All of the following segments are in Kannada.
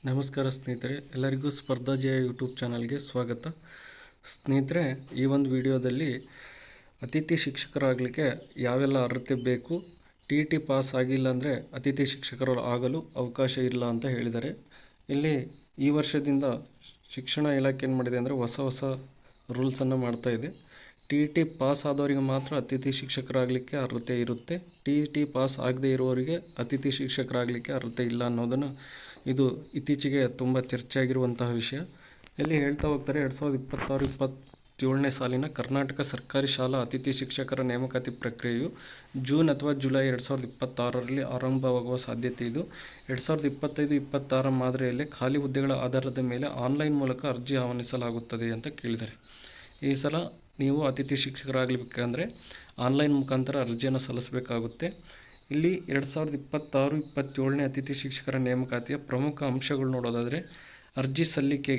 ನಮಸ್ಕಾರ ಸ್ನೇಹಿತರೆ, ಎಲ್ಲರಿಗೂ ಸ್ಪರ್ಧಾ ಜಯ ಯೂಟ್ಯೂಬ್ ಚಾನಲ್ಗೆ ಸ್ವಾಗತ. ಸ್ನೇಹಿತರೆ, ಈ ಒಂದು ವಿಡಿಯೋದಲ್ಲಿ ಅತಿಥಿ ಶಿಕ್ಷಕರಾಗಲಿಕ್ಕೆ ಯಾವೆಲ್ಲ ಅರ್ಹತೆ ಬೇಕು, TET ಪಾಸ್ ಆಗಿಲ್ಲ ಅಂದರೆ ಅತಿಥಿ ಶಿಕ್ಷಕರು ಆಗಲು ಅವಕಾಶ ಇಲ್ಲ ಅಂತ ಹೇಳಿದ್ದಾರೆ. ಇಲ್ಲಿ ಈ ವರ್ಷದಿಂದ ಶಿಕ್ಷಣ ಇಲಾಖೆ ಏನು ಮಾಡಿದೆ ಅಂದರೆ ಹೊಸ ರೂಲ್ಸನ್ನು ಮಾಡ್ತಾ ಇದೆ. TET ಪಾಸ್ ಆದವರಿಗೆ ಮಾತ್ರ ಅತಿಥಿ ಶಿಕ್ಷಕರಾಗಲಿಕ್ಕೆ ಅರ್ಹತೆ ಇರುತ್ತೆ. TET ಪಾಸ್ ಆಗದೇ ಇರುವವರಿಗೆ ಅತಿಥಿ ಶಿಕ್ಷಕರಾಗಲಿಕ್ಕೆ ಅರ್ಹತೆ ಇಲ್ಲ ಅನ್ನೋದನ್ನು ಇದು ಇತ್ತೀಚೆಗೆ ತುಂಬ ಚರ್ಚೆ ಆಗಿರುವಂತಹ ವಿಷಯ. ಇಲ್ಲಿ ಹೇಳ್ತಾ ಹೋಗ್ತಾರೆ, 2026-27ನೇ ಸಾಲಿನ ಕರ್ನಾಟಕ ಸರ್ಕಾರಿ ಶಾಲಾ ಅತಿಥಿ ಶಿಕ್ಷಕರ ನೇಮಕಾತಿ ಪ್ರಕ್ರಿಯೆಯು ಜೂನ್ ಅಥವಾ ಜುಲೈ 2026ರಲ್ಲಿ ಆರಂಭವಾಗುವ ಸಾಧ್ಯತೆ ಇದು. 2025-26 ಮಾದರಿಯಲ್ಲಿ ಖಾಲಿ ಹುದ್ದೆಗಳ ಆಧಾರದ ಮೇಲೆ ಆನ್ಲೈನ್ ಮೂಲಕ ಅರ್ಜಿ ಆಹ್ವಾನಿಸಲಾಗುತ್ತದೆ ಅಂತ ಕೇಳಿದ್ದಾರೆ. ಈ ಸಲ ನೀವು ಅತಿಥಿ ಶಿಕ್ಷಕರಾಗಬೇಕಂದ್ರೆ ಆನ್ಲೈನ್ ಮುಖಾಂತರ ಅರ್ಜಿಯನ್ನು ಸಲ್ಲಿಸಬೇಕಾಗುತ್ತೆ. ಇಲ್ಲಿ 2026-27ನೇ ಅತಿಥಿ ಶಿಕ್ಷಕರ ನೇಮಕಾತಿಯ ಪ್ರಮುಖ ಅಂಶಗಳು ನೋಡೋದಾದರೆ, ಅರ್ಜಿ ಸಲ್ಲಿಕೆ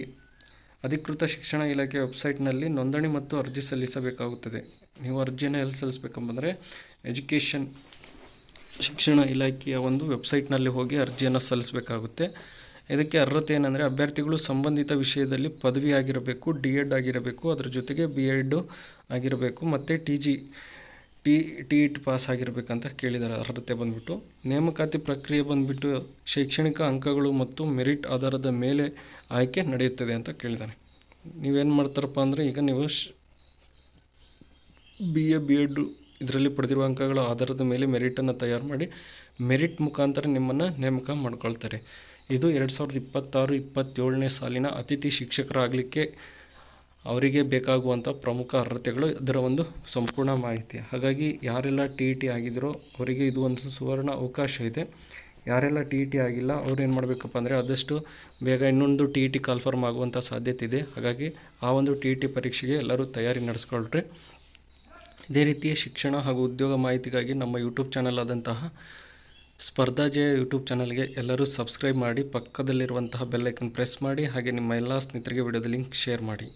ಅಧಿಕೃತ ಶಿಕ್ಷಣ ಇಲಾಖೆ ವೆಬ್ಸೈಟ್ನಲ್ಲಿ ನೋಂದಣಿ ಮತ್ತು ಅರ್ಜಿ ಸಲ್ಲಿಸಬೇಕಾಗುತ್ತದೆ. ನೀವು ಅರ್ಜಿಯನ್ನು ಎಲ್ಲಿ ಸಲ್ಲಿಸಬೇಕಂದ್ರೆ ಎಜುಕೇಷನ್ ಶಿಕ್ಷಣ ಇಲಾಖೆಯ ಒಂದು ವೆಬ್ಸೈಟ್ನಲ್ಲಿ ಹೋಗಿ ಅರ್ಜಿಯನ್ನು ಸಲ್ಲಿಸಬೇಕಾಗುತ್ತೆ. ಇದಕ್ಕೆ ಅರ್ಹತೆ ಏನಂದರೆ, ಅಭ್ಯರ್ಥಿಗಳು ಸಂಬಂಧಿತ ವಿಷಯದಲ್ಲಿ ಪದವಿ ಆಗಿರಬೇಕು, DEd ಆಗಿರಬೇಕು, ಅದರ ಜೊತೆಗೆ B.Ed ಆಗಿರಬೇಕು ಮತ್ತು TET ಪಾಸ್ ಆಗಿರಬೇಕಂತ ಕೇಳಿದ್ದಾರೆ. ಅರ್ಹತೆ ಬಂದುಬಿಟ್ಟು ನೇಮಕಾತಿ ಪ್ರಕ್ರಿಯೆ ಬಂದುಬಿಟ್ಟು ಶೈಕ್ಷಣಿಕ ಅಂಕಗಳು ಮತ್ತು ಮೆರಿಟ್ ಆಧಾರದ ಮೇಲೆ ಆಯ್ಕೆ ನಡೆಯುತ್ತದೆ ಅಂತ ಕೇಳಿದ್ದಾರೆ. ನೀವೇನು ಮಾಡ್ತಾರಪ್ಪ ಅಂದರೆ, ಈಗ ನೀವು BA B.Ed ಇದರಲ್ಲಿ ಪಡೆದಿರುವ ಅಂಕಗಳ ಆಧಾರದ ಮೇಲೆ ಮೆರಿಟನ್ನು ತಯಾರು ಮಾಡಿ ಮೆರಿಟ್ ಮುಖಾಂತರ ನಿಮ್ಮನ್ನು ನೇಮಕ ಮಾಡ್ಕೊಳ್ತಾರೆ. ಇದು 2026-27ನೇ ಸಾಲಿನ ಅತಿಥಿ ಶಿಕ್ಷಕರಾಗಲಿಕ್ಕೆ ಅವರಿಗೆ ಬೇಕಾಗುವಂಥ ಪ್ರಮುಖ ಅರ್ಹತೆಗಳು, ಇದರ ಒಂದು ಸಂಪೂರ್ಣ ಮಾಹಿತಿ. ಹಾಗಾಗಿ ಯಾರೆಲ್ಲ TET ಆಗಿದ್ರೋ ಅವರಿಗೆ ಇದು ಒಂದು ಸುವರ್ಣ ಅವಕಾಶ ಇದೆ. ಯಾರೆಲ್ಲ TET ಆಗಿಲ್ಲ ಅವ್ರು ಏನು ಮಾಡಬೇಕಪ್ಪ ಅಂದರೆ, ಆದಷ್ಟು ಬೇಗ ಇನ್ನೊಂದು TET ಕಾಲ್ಫರ್ಮ್ ಆಗುವಂಥ ಸಾಧ್ಯತೆ ಇದೆ. ಹಾಗಾಗಿ ಆ ಒಂದು TET ಪರೀಕ್ಷೆಗೆ ಎಲ್ಲರೂ ತಯಾರಿ ನಡೆಸ್ಕೊಳ್ರಿ. ಇದೇ ರೀತಿಯ ಶಿಕ್ಷಣ ಹಾಗೂ ಉದ್ಯೋಗ ಮಾಹಿತಿಗಾಗಿ ನಮ್ಮ ಯೂಟ್ಯೂಬ್ ಚಾನಲ್ ಆದಂತಹ ಸ್ಪರ್ಧಾ ಜಯ ಯೂಟ್ಯೂಬ್ ಚಾನಲ್ಗೆ ಎಲ್ಲರೂ ಸಬ್ಸ್ಕ್ರೈಬ್ ಮಾಡಿ, ಪಕ್ಕದಲ್ಲಿರುವಂತಹ ಬೆಲ್ ಐಕನ್ ಪ್ರೆಸ್ ಮಾಡಿ, ಹಾಗೆ ನಿಮ್ಮ ಎಲ್ಲ ಸ್ನೇಹಿತರಿಗೆ ವಿಡಿಯೋದ ಲಿಂಕ್ ಶೇರ್ ಮಾಡಿ.